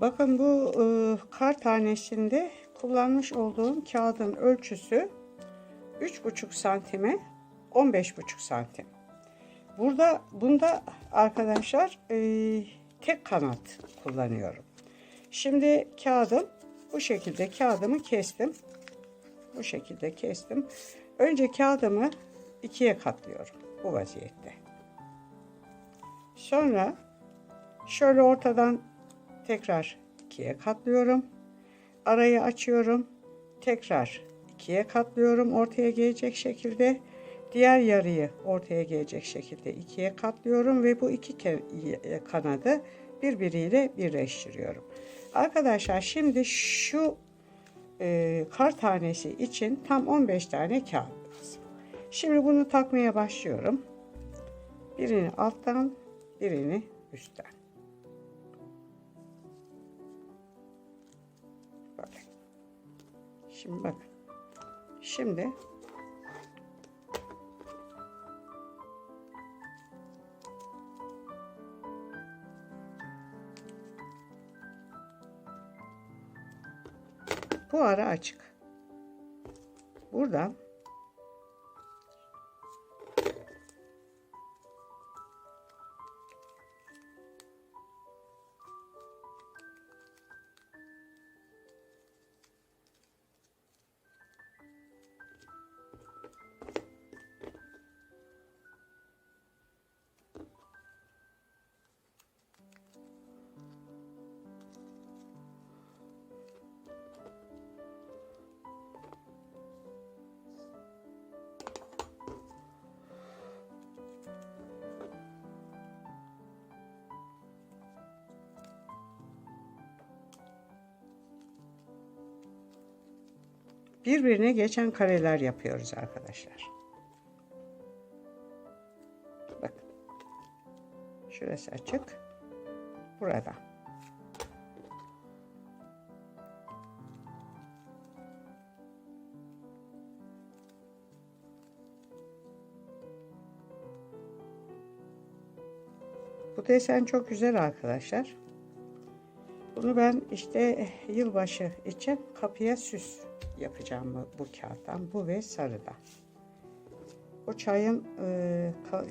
Bakın bu kar tanesinde kullanmış olduğum kağıdın ölçüsü 3,5 santime 15,5 santim. Bunda arkadaşlar tek kanat kullanıyorum. Şimdi bu şekilde kağıdımı kestim. Bu şekilde kestim. Önce kağıdımı ikiye katlıyorum bu vaziyette. Sonra şöyle ortadan tekrar ikiye katlıyorum. Arayı açıyorum. Tekrar ikiye katlıyorum ortaya gelecek şekilde. Diğer yarıyı ortaya gelecek şekilde ikiye katlıyorum ve bu iki kanadı birbiriyle birleştiriyorum. Arkadaşlar şimdi şu kar tanesi için tam 15 tane kağıt lazım. Şimdi bunu takmaya başlıyorum. Birini alttan, birini üstten. Böyle. Şimdi bakın. Şimdi bu ara açık. Buradan birbirine geçen kareler yapıyoruz arkadaşlar. Bakın. Şurası açık. Burada. Bu desen çok güzel arkadaşlar. Bunu ben işte yılbaşı için kapıya süs yapacağım bu kağıttan. Bu ve sarıdan. O çayın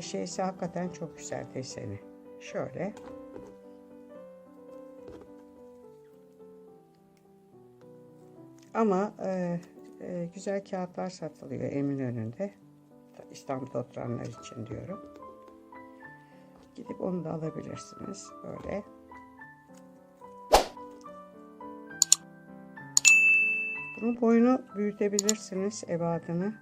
şeysi hakikaten çok güzel deseni. Şöyle. Ama güzel kağıtlar satılıyor Eminönü'nde. İstanbul'da oturanlar için diyorum. Gidip onu da alabilirsiniz. Böyle. Bunun boyunu büyütebilirsiniz, ebadını.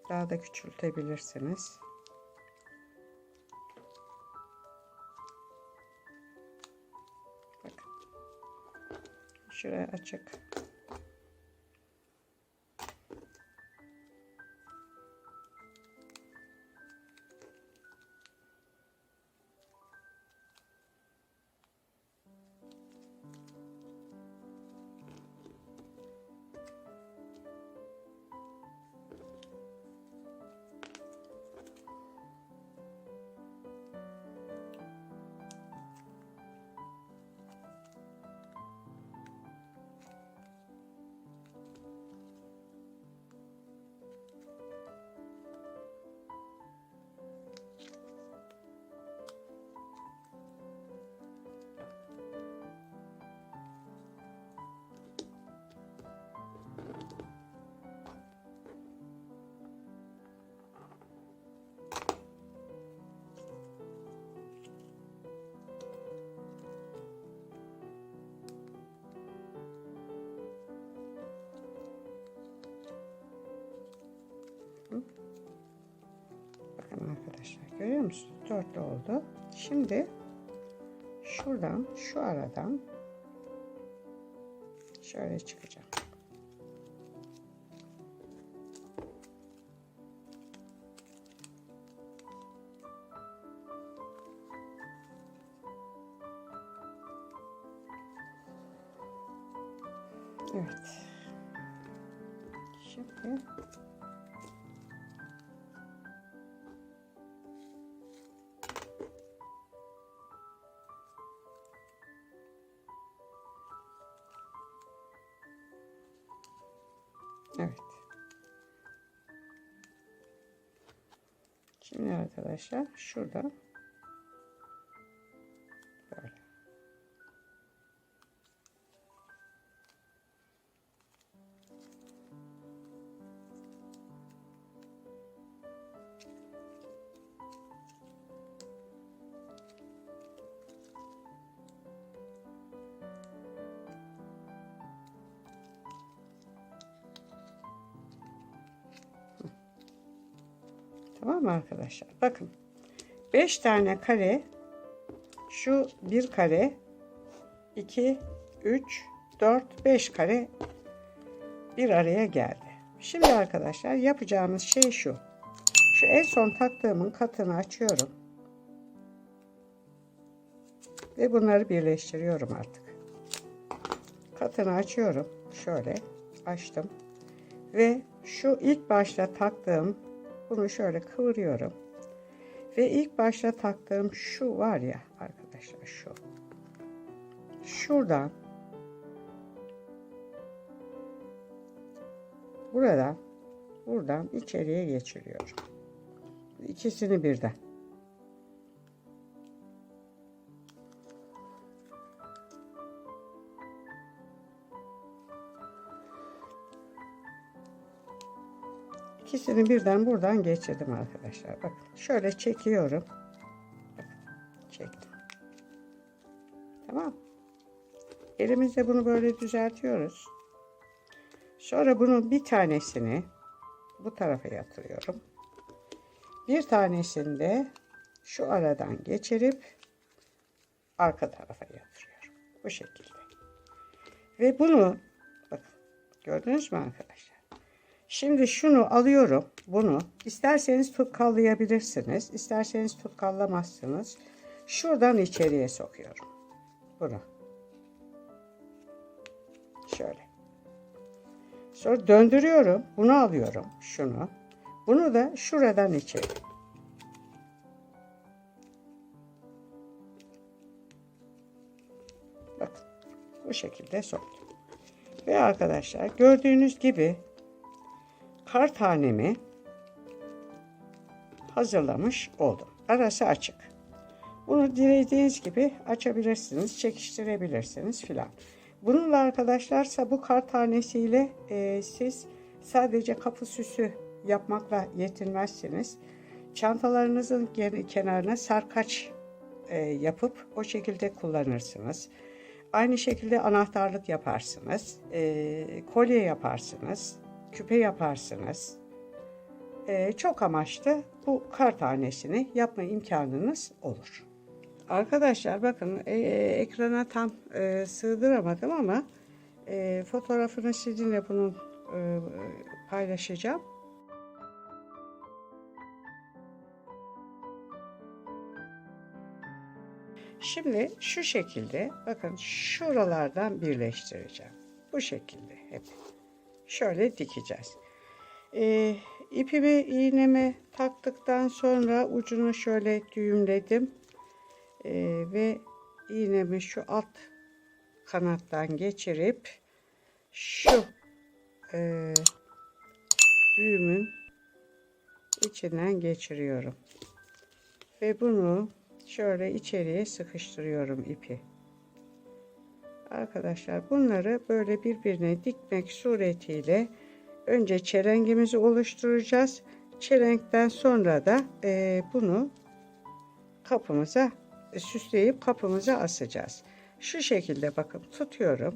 Daha da küçültebilirsiniz. Bakın. Şuraya açık. Bakın arkadaşlar, görüyor musunuz? Dörtlü oldu. Şimdi şuradan, şu aradan şöyle çıkacağım. Evet. Şimdi Evet. Şimdi arkadaşlar şurada böyle. Tamam mı arkadaşlar? Bakın. 5 tane kare, şu bir kare, 2, 3, 4, 5 kare bir araya geldi. Şimdi arkadaşlar yapacağımız şey şu. Şu en son taktığımın katını açıyorum. Ve bunları birleştiriyorum artık. Katını açıyorum. Şöyle açtım. Ve şu ilk başta taktığım, bunu şöyle kıvırıyorum. Ve ilk başta taktığım şu var ya arkadaşlar, şu. Şuradan buradan içeriye geçiriyorum. İkisini birden. İkisini birden buradan geçirdim arkadaşlar. Bakın şöyle çekiyorum. Bakın, çektim. Tamam. Elimizle bunu böyle düzeltiyoruz. Sonra bunun bir tanesini bu tarafa yatırıyorum. Bir tanesini de şu aradan geçirip arka tarafa yatırıyorum. Bu şekilde. Ve bunu bakın, gördünüz mü arkadaşlar? Şimdi şunu alıyorum. Bunu isterseniz tutkallayabilirsiniz. İsterseniz tutkallamazsınız. Şuradan içeriye sokuyorum. Bunu. Şöyle. Sonra döndürüyorum. Bunu alıyorum. Şunu. Bunu da şuradan içeri. Bakın. Bu şekilde soktum. Ve arkadaşlar gördüğünüz gibi kar tanemi hazırlamış oldum. Arası açık. Bunu dilediğiniz gibi açabilirsiniz, çekiştirebilirsiniz filan. Bununla arkadaşlar bu kar tanesiyle siz sadece kapı süsü yapmakla yetinmezsiniz. Çantalarınızın kenarına sarkaç yapıp o şekilde kullanırsınız. Aynı şekilde anahtarlık yaparsınız, kolye yaparsınız, küpe yaparsınız. Çok amaçlı bu kar tanesini yapma imkanınız olur. Arkadaşlar bakın ekrana tam sığdıramadım ama fotoğrafını sizinle bunun paylaşacağım. Şimdi şu şekilde bakın şuralardan birleştireceğim. Bu şekilde hep şöyle dikeceğiz. İpimi iğneme taktıktan sonra ucunu şöyle düğümledim. Ve iğnemi şu alt kanattan geçirip şu düğümün içinden geçiriyorum. Ve bunu şöyle içeriye sıkıştırıyorum ipi. Arkadaşlar bunları böyle birbirine dikmek suretiyle önce çelengimizi oluşturacağız. Çelenkten sonra da bunu kapımıza süsleyip kapımıza asacağız. Şu şekilde bakın tutuyorum.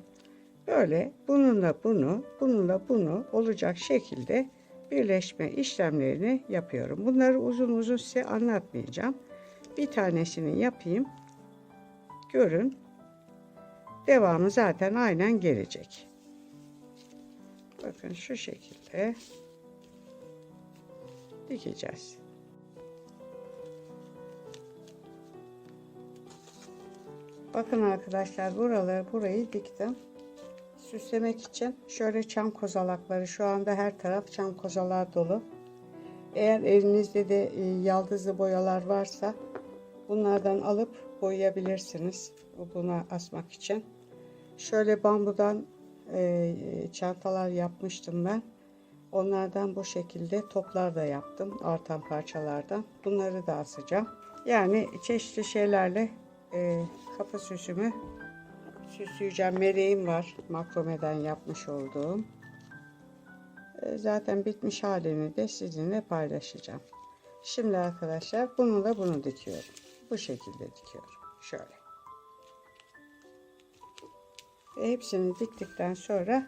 Böyle bununla bunu olacak şekilde birleşme işlemlerini yapıyorum. Bunları uzun uzun size anlatmayacağım. Bir tanesini yapayım. Görün. Devamı zaten aynen gelecek. Bakın şu şekilde dikeceğiz. Bakın arkadaşlar burayı diktim. Süslemek için şöyle çam kozalakları, şu anda her taraf çam kozalağı dolu. Eğer elinizde de yaldızlı boyalar varsa bunlardan alıp boyayabilirsiniz. Buna asmak için. Şöyle bambudan çantalar yapmıştım ben. Onlardan bu şekilde toplar da yaptım. Artan parçalardan. Bunları da asacağım. Yani çeşitli şeylerle kapı süsümü süsleyeceğim. Meleğim var. Makromeden yapmış olduğum. Zaten bitmiş halini de sizinle paylaşacağım. Şimdi arkadaşlar bunu da bunu dikiyorum. Bu şekilde dikiyorum. Şöyle. Ve hepsini diktikten sonra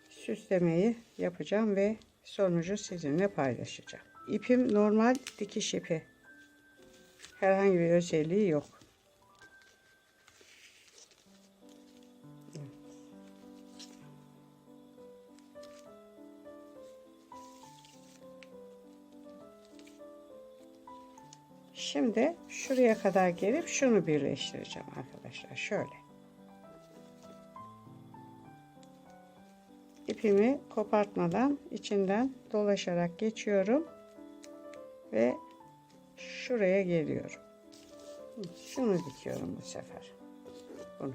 süslemeyi yapacağım ve sonucu sizinle paylaşacağım. İpim normal dikiş ipi. Herhangi bir özelliği yok. Şimdi şuraya kadar gelip şunu birleştireceğim arkadaşlar. Şöyle. İpimi kopartmadan içinden dolaşarak geçiyorum ve şuraya geliyorum. Şunu dikiyorum bu sefer. Bunu.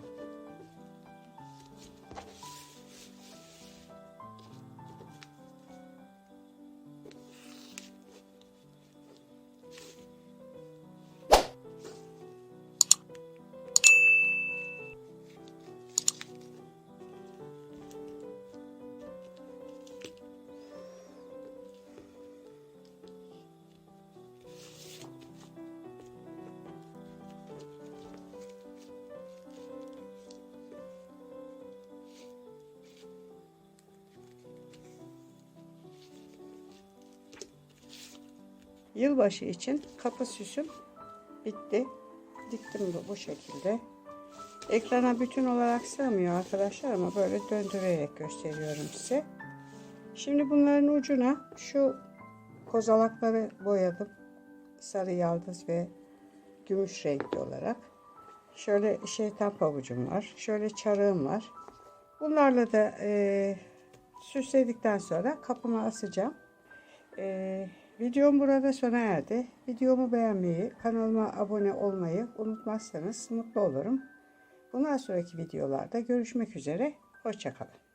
Yılbaşı için kapı süsüm bitti. Diktim bu şekilde. Ekrana bütün olarak sığmıyor arkadaşlar ama böyle döndürerek gösteriyorum size. Şimdi bunların ucuna şu kozalakları boyadım. Sarı yaldız ve gümüş renkli olarak. Şöyle şeytan pabucum var. Şöyle çarığım var. Bunlarla da süsledikten sonra kapıma asacağım. Videom burada sona erdi. Videomu beğenmeyi, kanalıma abone olmayı unutmazsanız mutlu olurum. Bundan sonraki videolarda görüşmek üzere. Hoşça kalın.